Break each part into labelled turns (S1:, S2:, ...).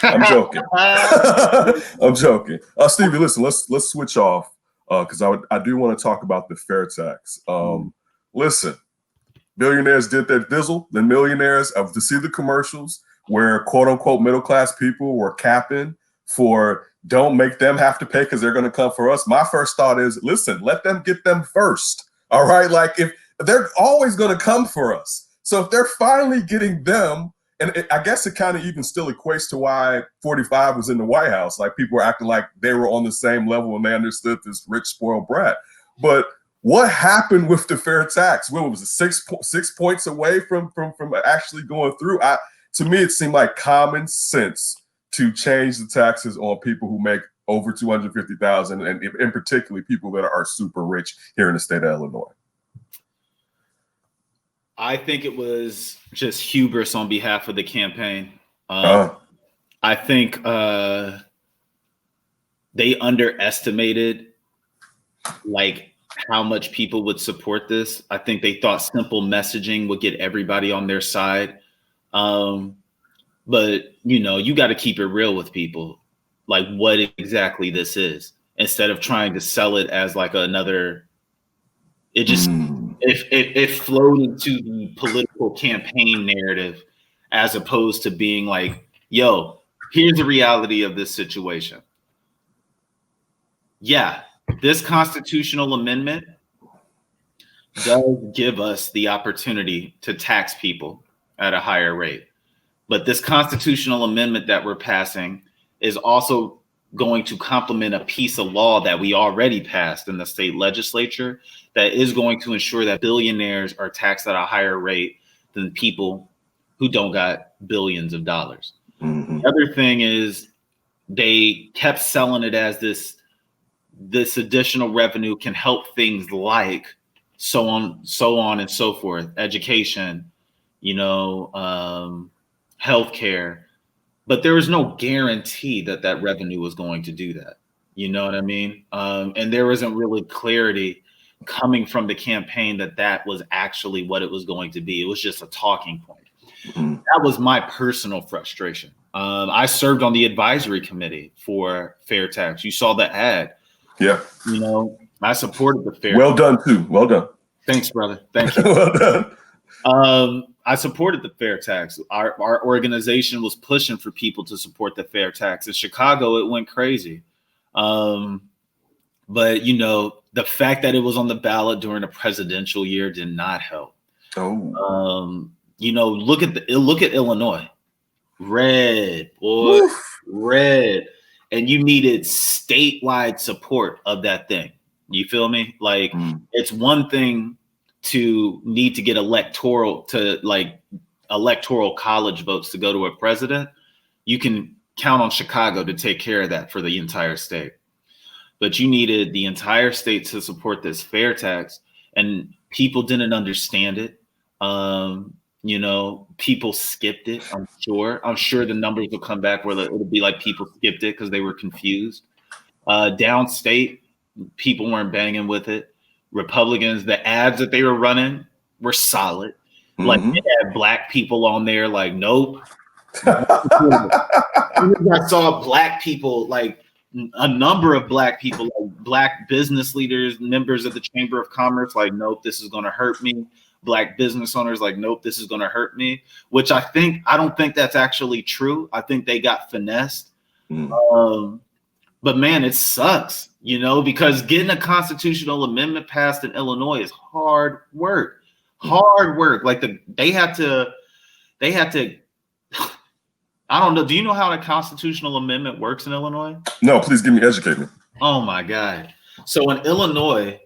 S1: I'm joking. I'm joking. Stevie, listen, let's switch off because I do want to talk about the fair tax. Listen, billionaires did their dizzle. The millionaires, to see the commercials where quote unquote middle class people were capping for don't make them have to pay because they're going to come for us. My first thought is, listen, let them get them first. All right, like if they're always going to come for us. So if they're finally getting them. And I guess it kind of even still equates to why 45 was in the White House. Like people were acting like they were on the same level and they understood this rich, spoiled brat. But what happened with the fair tax? What was it, 6 points away from actually going through? To me, it seemed like common sense to change the taxes on people who make over 250,000, and in particularly people that are super rich here in the state of Illinois.
S2: I think it was just hubris on behalf of the campaign. I think they underestimated like how much people would support this. I think they thought simple messaging would get everybody on their side. But you got to keep it real with people, like what exactly this is, instead of trying to sell it as like another. It just it flowed into the political campaign narrative as opposed to being like, yo, here's the reality of this situation. Yeah, this constitutional amendment does give us the opportunity to tax people at a higher rate. But this constitutional amendment that we're passing is also going to complement a piece of law that we already passed in the state legislature that is going to ensure that billionaires are taxed at a higher rate than people who don't got billions of dollars. The other thing is they kept selling it as this additional revenue can help things like so on and so forth, education, healthcare. But there was no guarantee that revenue was going to do that. You know what I mean? And there wasn't really clarity coming from the campaign that was actually what it was going to be. It was just a talking point. That was my personal frustration. I served on the advisory committee for fair tax. You saw the ad.
S3: Yeah.
S2: I supported the fair.
S3: Well done, too. Well done.
S2: Thanks, brother. Thank you.
S3: Well done.
S2: I supported the fair tax. Our organization was pushing for people to support the fair tax. In Chicago, it went crazy. But, the fact that it was on the ballot during a presidential year did not help. Look at Illinois. Red, boy. Woof. Red. And you needed statewide support of that thing. You feel me? Like, it's one thing to need to get electoral college votes to go to a president. You can count on Chicago to take care of that for the entire state. But you needed the entire state to support this fair tax, and people didn't understand it. People skipped it. I'm sure the numbers will come back where it'll be like people skipped it because they were confused. Downstate, people weren't banging with it. Republicans, the ads that they were running were solid. Like they had black people on there, like, nope. I saw black people, like a number of black people, like black business leaders, members of the Chamber of Commerce, like, nope, this is going to hurt me. Black business owners, like, nope, this is going to hurt me, which I don't think that's actually true. I think they got finessed. But man, it sucks, because getting a constitutional amendment passed in Illinois is hard work. Like they had to, I don't know. Do you know how a constitutional amendment works in Illinois?
S3: No, please educate me.
S2: Oh my God. So in Illinois,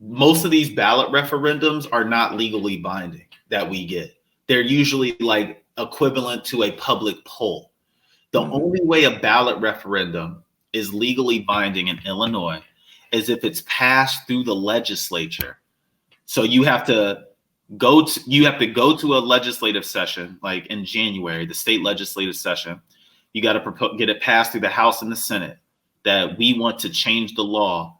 S2: most of these ballot referendums are not legally binding that we get. They're usually like equivalent to a public poll. The only way a ballot referendum is legally binding in Illinois is if it's passed through the legislature. So you have to go to a legislative session, like in January, the state legislative session. You got to get it passed through the House and the Senate that we want to change the law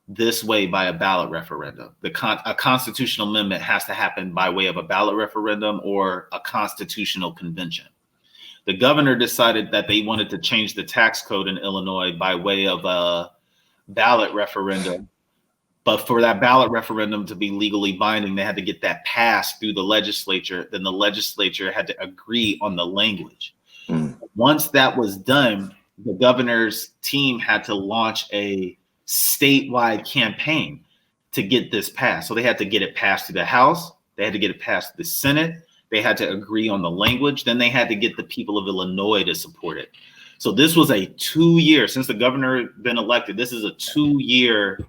S2: this way by a ballot referendum. A constitutional amendment has to happen by way of a ballot referendum or a constitutional convention. The governor decided that they wanted to change the tax code in Illinois by way of a ballot referendum. But for that ballot referendum to be legally binding, they had to get that passed through the legislature. Then the legislature had to agree on the language. Once that was done, the governor's team had to launch a statewide campaign to get this passed. So they had to get it passed to the House. They had to get it passed to the Senate. They had to agree on the language. Then they had to get the people of Illinois to support it. So this was a 2-year, since the governor had been elected, this is a 2-year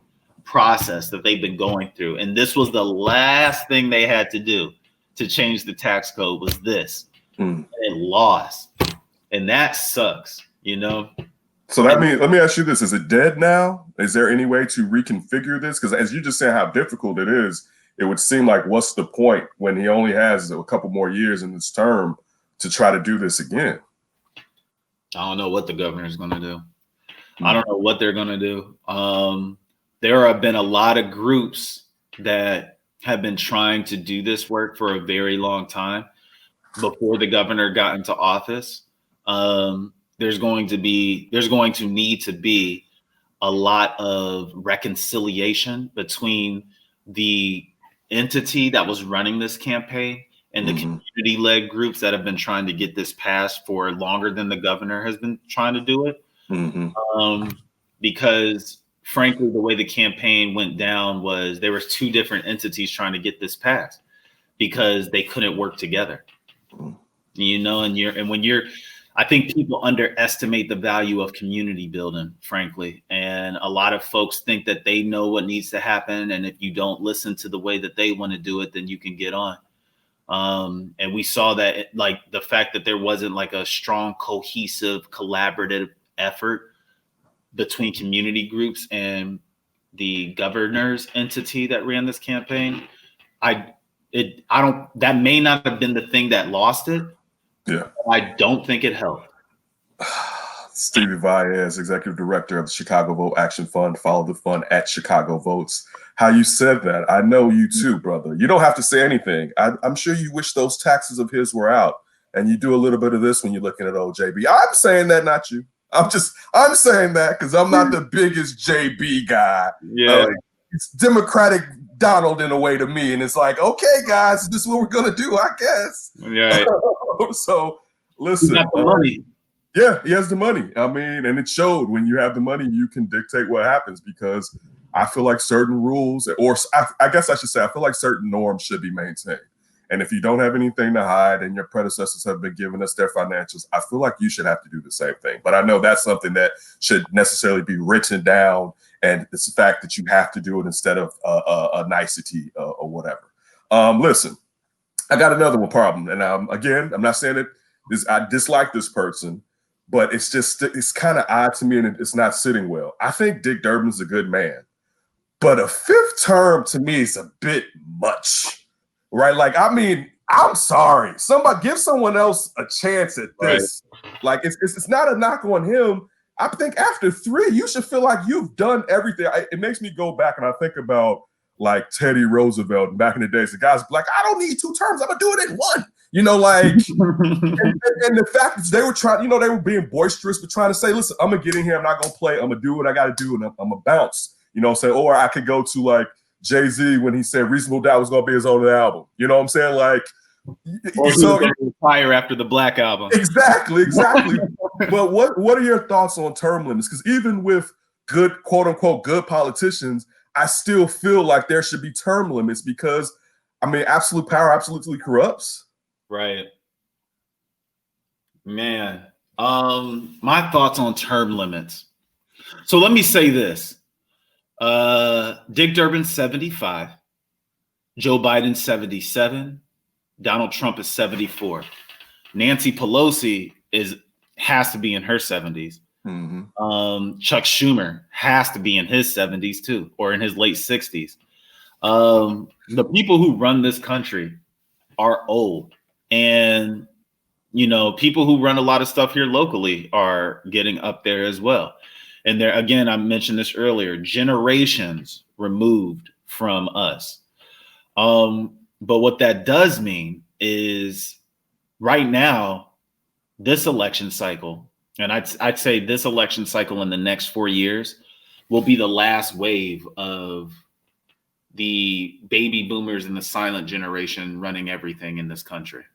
S2: process that they've been going through. And this was the last thing they had to do to change the tax code was this. And it lost. And that sucks, you know?
S1: So that means, let me ask you this. Is it dead now? Is there any way to reconfigure this? Because as you just said how difficult it is, it would seem like what's the point when he only has a couple more years in this term to try to do this again?
S2: I don't know what the governor's going to do. I don't know what they're going to do. There have been a lot of groups that have been trying to do this work for a very long time before the governor got into office. There's going to need to be a lot of reconciliation between the entity that was running this campaign and the community-led groups that have been trying to get this passed for longer than the governor has been trying to do it. Because frankly, the way the campaign went down was there was 2 different entities trying to get this passed because they couldn't work together. You know, I think people underestimate the value of community building, frankly. And a lot of folks think that they know what needs to happen. And if you don't listen to the way that they want to do it, then you can get on. And we saw that, like, the fact that there wasn't like a strong, cohesive, collaborative effort between community groups and the governor's entity that ran this campaign. That may not have been the thing that lost it.
S1: Yeah.
S2: I don't think it helped.
S1: Stevie Valles, Executive Director of the Chicago Vote Action Fund. Follow the fund at Chicago Votes. How you said that, I know you too, brother. You don't have to say anything. I'm sure you wish those taxes of his were out. And you do a little bit of this when you're looking at old JB. I'm saying that, not you. I'm saying that because I'm not the biggest JB guy.
S2: Yeah.
S1: It's Democratic Donald in a way to me. And it's like, okay, guys, this is what we're going to do, I guess.
S2: Yeah.
S1: So listen.
S2: He got the money.
S1: Yeah, he has the money. I mean, and it showed. When you have the money, you can dictate what happens, because I feel like certain rules, or I guess I should say, I feel like certain norms should be maintained. And if you don't have anything to hide and your predecessors have been giving us their financials, I feel like you should have to do the same thing. But I know that's something that should necessarily be written down. And it's the fact that you have to do it instead of a nicety or whatever. Listen, I got another one problem. And again, I'm not saying I dislike this person, but it's kind of odd to me, and it's not sitting well. I think Dick Durbin's a good man, but a 5th term to me is a bit much, right? Like, I mean, I'm sorry. Somebody give someone else a chance at this. Right. Like, it's not a knock on him. I think after 3, you should feel like you've done everything. It makes me go back and I think about like Teddy Roosevelt back in the days. The guy's like, I don't need 2 terms. I'm gonna do it in 1. You know, like, and the fact is they were trying, you know, they were being boisterous, but trying to say, listen, I'm gonna get in here. I'm not gonna play. I'm gonna do what I got to do, and I'm gonna bounce. You know what I'm saying? Or I could go to like Jay-Z when he said Reasonable Doubt was gonna be his own album. You know what I'm saying? Like,
S2: or so fire after the Black album.
S1: Exactly. But what are your thoughts on term limits? Because even with good, quote unquote, good politicians, I still feel like there should be term limits, because I mean, absolute power absolutely corrupts.
S2: Right. Man. My thoughts on term limits. So let me say this. Dick Durbin's 75, Joe Biden 77, Donald Trump is 74. Nancy Pelosi has to be in her 70s. Mm-hmm. Chuck Schumer has to be in his 70s too, or in his late 60s. The people who run this country are old, and you know, people who run a lot of stuff here locally are getting up there as well. And there, again, I mentioned this earlier, generations removed from us. But what that does mean is right now, this election cycle, and I'd say this election cycle in the next 4 years will be the last wave of the baby boomers and the silent generation running everything in this country.